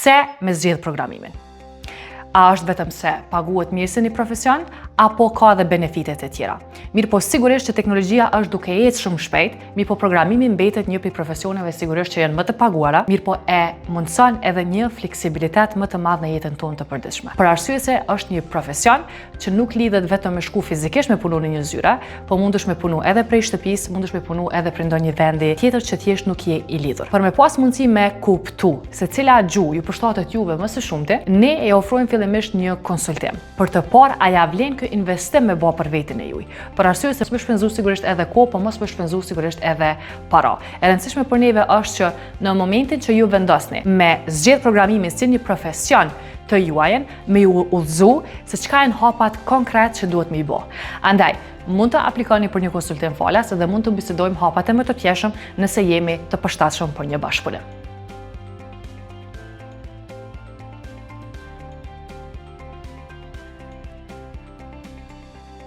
pse me zgjedh programimin? A është vetëm se paguhet mirë si një profesion, apo ka dhe benefitet e tjera? Mirë po sigurisht që teknologjia është duke ecë shumë shpejt, mirë po programimi mbetet një prej profesioneve sigurisht që janë më të paguara, mirë po e mundson edhe një fleksibilitet më të madh në jetën tonë të përditshme. Për arsye se është një profesion që nuk lidhet vetëm me shku fizikisht me punu në një zyre, po mundesh me punu edhe prej shtëpisë, mundesh me punu edhe prej ndonjë vendi tjetër që thjesht nuk je i lidhur. Për me pas mundësi me kuptu se cila gjuhë ju përshtatet juve më së shumti, ne e ofrojmë fillimisht një konsultim për të parë a ja vlen ky investim me bë për veten e juaj. Për arsye se më shpenzu sigurisht edhe kohë, po mos më shpenzu sigurisht edhe para. E rëndësishme për neve është që në momentin që ju vendosni me zgjedh programimin si një profesion të juajën, me ju udhëzu se çka janë hapat konkret që duhet me i bë. Andaj, mund të aplikoni për një konsultim falas edhe mund të bisedojmë hapat e më të tjeshëm nëse jemi të përshtatshëm për një bashkëpunim.